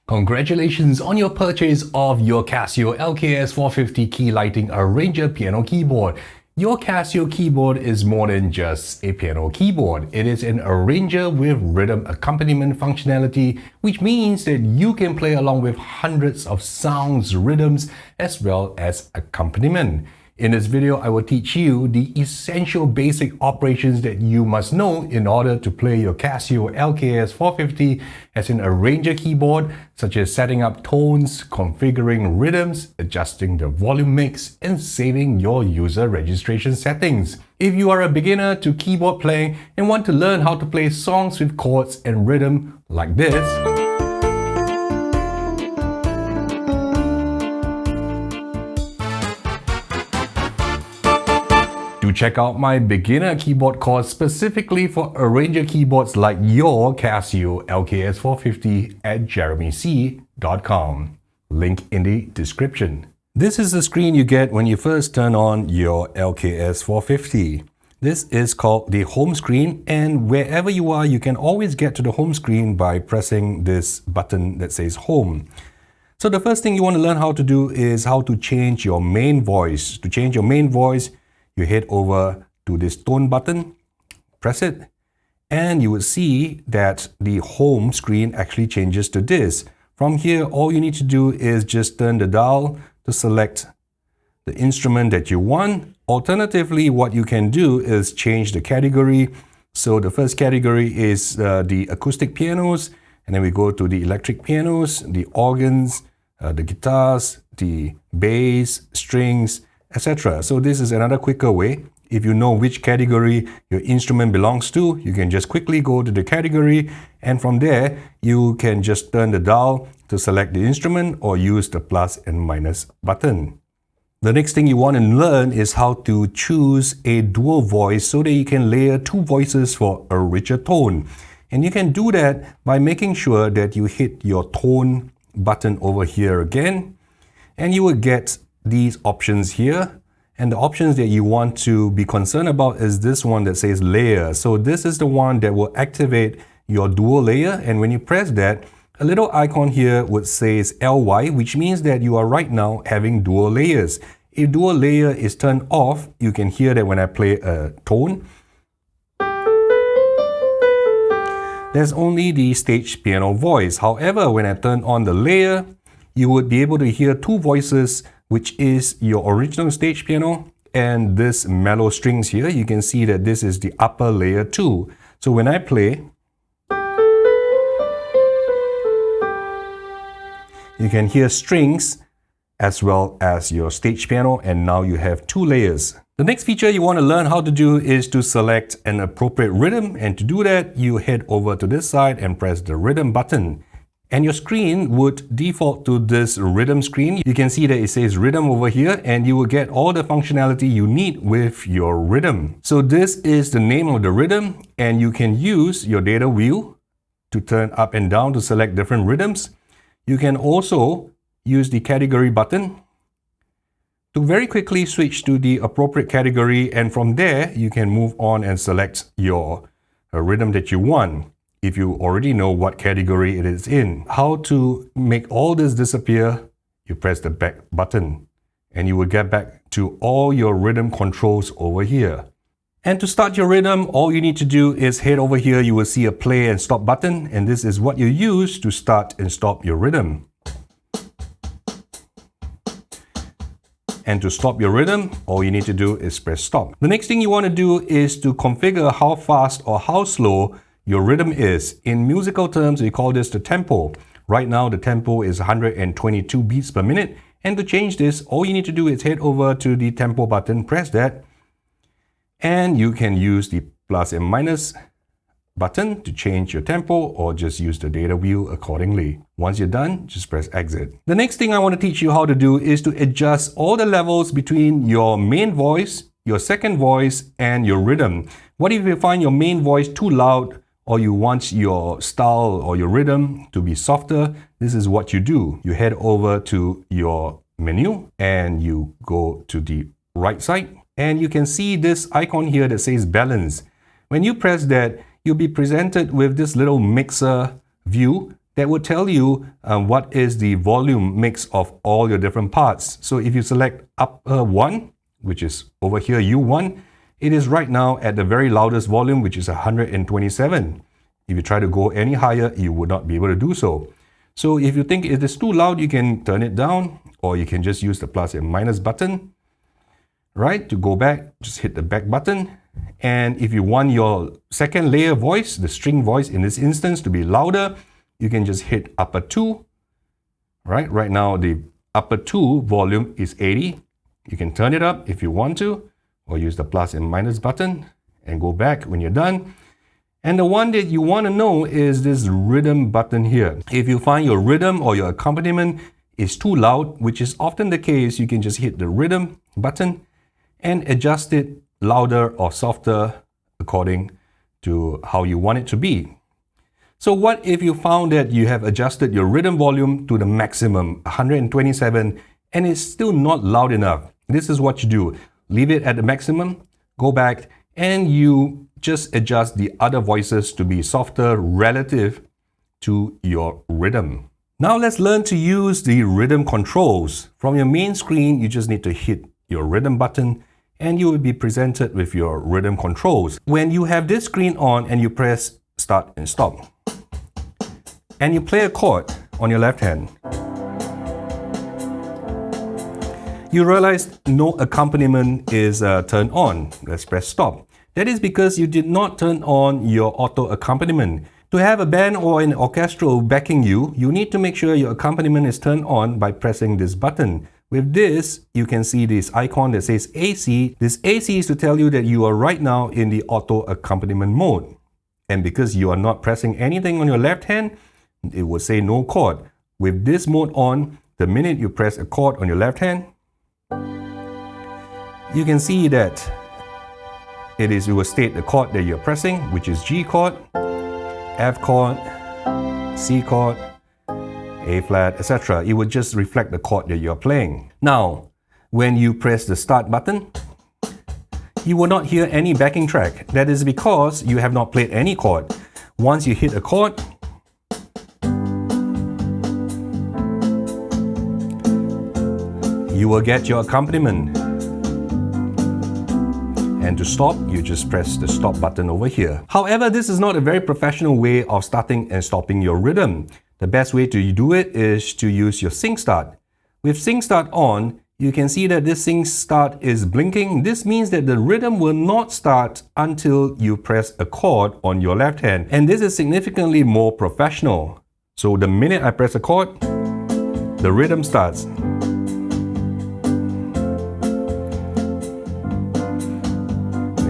Congratulations on your purchase of your Casio LK-S450 key lighting arranger piano keyboard. Your Casio keyboard is more than just a piano keyboard. It is an arranger with rhythm accompaniment functionality, which means that you can play along with hundreds of sounds, rhythms, as well as accompaniment. In this video, I will teach you the essential basic operations that you must know in order to play your Casio LK-S450 as an arranger keyboard, such as setting up tones, configuring rhythms, adjusting the volume mix, and saving your user registration settings. If you are a beginner to keyboard playing and want to learn how to play songs with chords and rhythm like this, do check out my beginner keyboard course specifically for arranger keyboards like your Casio LK-S450 at jeremyc.com. Link in the description. This is the screen you get when you first turn on your LK-S450. This is called the home screen, and wherever you are, you can always get to the home screen by pressing this button that says home. So the first thing you want to learn how to do is how to change your main voice. To change your main voice, you head over to this tone button, press it, and you will see that the home screen actually changes to this. From here, all you need to do is just turn the dial to select the instrument that you want. Alternatively, what you can do is change the category. So the first category is the acoustic pianos, and then we go to the electric pianos, the organs, the guitars, the bass, strings, etc. So this is another quicker way. If you know which category your instrument belongs to, you can just quickly go to the category, and from there you can just turn the dial to select the instrument or use the plus and minus button. The next thing you want to learn is how to choose a dual voice so that you can layer two voices for a richer tone. And you can do that by making sure that you hit your tone button over here again, and you will get these options here, and the options that you want to be concerned about is this one that says layer. So this is the one that will activate your dual layer, and when you press that, a little icon here would says LY, which means that you are right now having dual layers. If dual layer is turned off, you can hear that when I play a tone, there's only the stage piano voice. However, when I turn on the layer, you would be able to hear two voices, which is your original stage piano and this mellow strings here. You can see that this is the upper layer too. So when I play, you can hear strings as well as your stage piano, and now you have two layers. The next feature you want to learn how to do is to select an appropriate rhythm, and to do that, you head over to this side and press the rhythm button. And your screen would default to this rhythm screen. You can see that it says rhythm over here, and you will get all the functionality you need with your rhythm. So this is the name of the rhythm, and you can use your data wheel to turn up and down to select different rhythms. You can also use the category button to very quickly switch to the appropriate category, and from there you can move on and select your rhythm that you want, if you already know what category it is in. How to make all this disappear, you press the back button and you will get back to all your rhythm controls over here. And to start your rhythm, all you need to do is head over here. You will see a play and stop button, and this is what you use to start and stop your rhythm. And to stop your rhythm, all you need to do is press stop. The next thing you want to do is to configure how fast or how slow your rhythm is. In musical terms, we call this the tempo. Right now, the tempo is 122 beats per minute. And to change this, all you need to do is head over to the tempo button, press that, and you can use the plus and minus button to change your tempo, or just use the data wheel accordingly. Once you're done, just press exit. The next thing I want to teach you how to do is to adjust all the levels between your main voice, your second voice, and your rhythm. What if you find your main voice too loud, or you want your style or your rhythm to be softer? This is what you do. You head over to your menu and you go to the right side, and you can see this icon here that says balance. When you press that, you'll be presented with this little mixer view that would tell you what is the volume mix of all your different parts. So if you select upper 1, which is over here U1, it is right now at the very loudest volume, which is 127. If you try to go any higher, you would not be able to do so. So if you think it is too loud, you can turn it down, or you can just use the plus and minus button. Right, to go back, just hit the back button. And if you want your second layer voice, the string voice in this instance, to be louder, you can just hit upper 2. Right now the upper 2 volume is 80. You can turn it up if you want to, or use the plus and minus button and go back when you're done. And the one that you want to know is this rhythm button here. If you find your rhythm or your accompaniment is too loud, which is often the case, you can just hit the rhythm button and adjust it louder or softer according to how you want it to be. So what if you found that you have adjusted your rhythm volume to the maximum, 127, and it's still not loud enough? This is what you do. Leave it at the maximum, go back, and you just adjust the other voices to be softer relative to your rhythm. Now let's learn to use the rhythm controls. From your main screen, you just need to hit your rhythm button and you will be presented with your rhythm controls. When you have this screen on and you press start and stop, and you play a chord on your left hand, you realize no accompaniment is turned on. Let's press stop. That is because you did not turn on your auto accompaniment. To have a band or an orchestra backing you, you need to make sure your accompaniment is turned on by pressing this button. With this, you can see this icon that says AC. This AC is to tell you that you are right now in the auto accompaniment mode. And because you are not pressing anything on your left hand, it will say no chord. With this mode on, the minute you press a chord on your left hand, you can see that it will state the chord that you're pressing, which is G chord, F chord, C chord, A flat, etc. It would just reflect the chord that you're playing. Now, when you press the start button, you will not hear any backing track. That is because you have not played any chord. Once you hit a chord, you will get your accompaniment. And to stop, you just press the stop button over here. However, this is not a very professional way of starting and stopping your rhythm. The best way to do it is to use your sync start. With sync start on, you can see that this sync start is blinking. This means that the rhythm will not start until you press a chord on your left hand. And this is significantly more professional. So the minute I press a chord, the rhythm starts.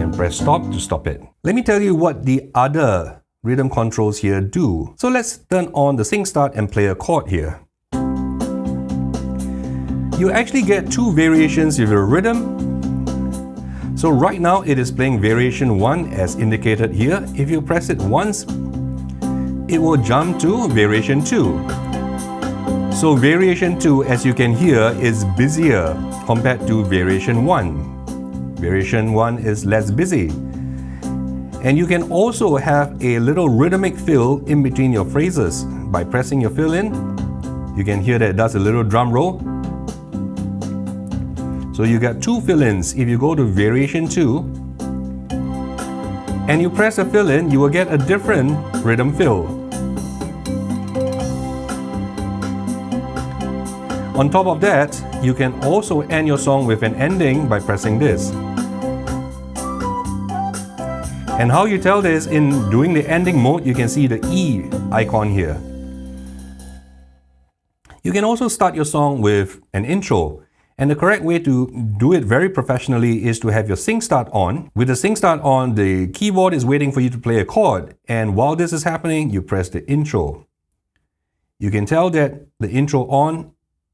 And press stop to stop it. Let me tell you what the other rhythm controls here do. So let's turn on the sync start and play a chord here. You actually get two variations of your rhythm. So right now it is playing variation 1 as indicated here. If you press it once, it will jump to variation 2. So variation 2, as you can hear, is busier compared to variation 1. Variation 1 is less busy. And you can also have a little rhythmic fill in between your phrases. By pressing your fill in, you can hear that it does a little drum roll. So you got two fill-ins. If you go to variation 2 and you press a fill-in, you will get a different rhythm fill. On top of that, you can also end your song with an ending by pressing this. And how you tell this, in doing the ending mode, you can see the E icon here. You can also start your song with an intro. And the correct way to do it very professionally is to have your sync start on. With the sync start on, the keyboard is waiting for you to play a chord. And while this is happening, you press the intro. You can tell that the intro on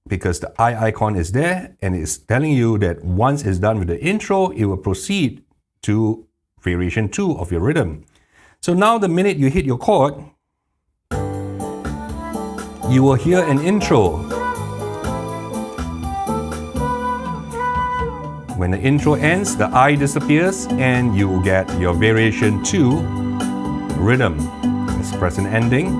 because the eye icon is there and it's telling you that once it's done with the intro, it will proceed to variation 2 of your rhythm. So now the minute you hit your chord, you will hear an intro. When the intro ends, the I disappears and you will get your variation 2 rhythm. Let's press an ending.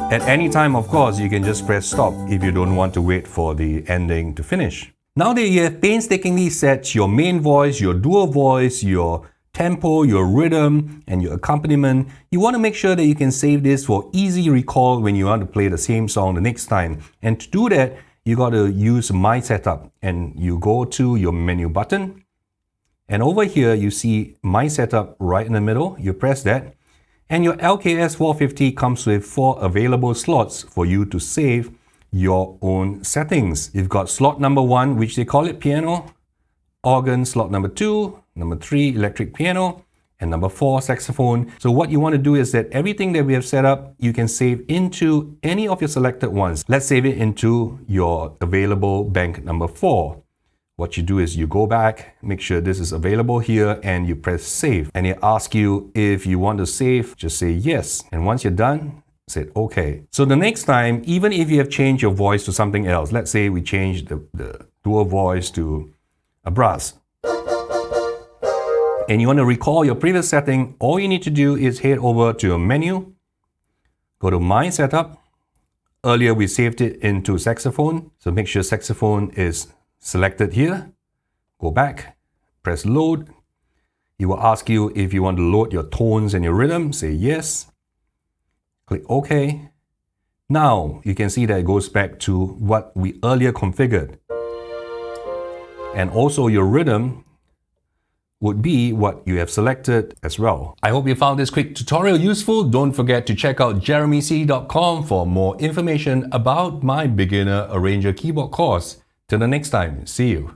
At any time, of course, you can just press stop if you don't want to wait for the ending to finish. Now that you have painstakingly set your main voice, your dual voice, your tempo, your rhythm, and your accompaniment, you want to make sure that you can save this for easy recall when you want to play the same song the next time. And to do that, you got to use My Setup, and you go to your menu button, and over here you see My Setup right in the middle. You press that, and your LK-S450 comes with 4 available slots for you to save your own settings. You've got slot number 1, which they call it piano, organ slot number 2, number 3 electric piano, and number 4 saxophone. So what you want to do is that everything that we have set up, you can save into any of your selected ones. Let's save it into your available bank number 4. What you do is you go back, make sure this is available here, and you press save. And it asks you if you want to save, just say yes. And once you're done, say OK. So the next time, even if you have changed your voice to something else, let's say we changed the dual voice to a brass, and you want to recall your previous setting, all you need to do is head over to your menu, go to My Setup. Earlier we saved it into saxophone, so make sure saxophone is selected here. Go back, press load. It will ask you if you want to load your tones and your rhythm. Say yes. Click OK. Now you can see that it goes back to what we earlier configured. And also your rhythm would be what you have selected as well. I hope you found this quick tutorial useful. Don't forget to check out jeremyc.com for more information about my beginner arranger keyboard course. Till the next time, see you.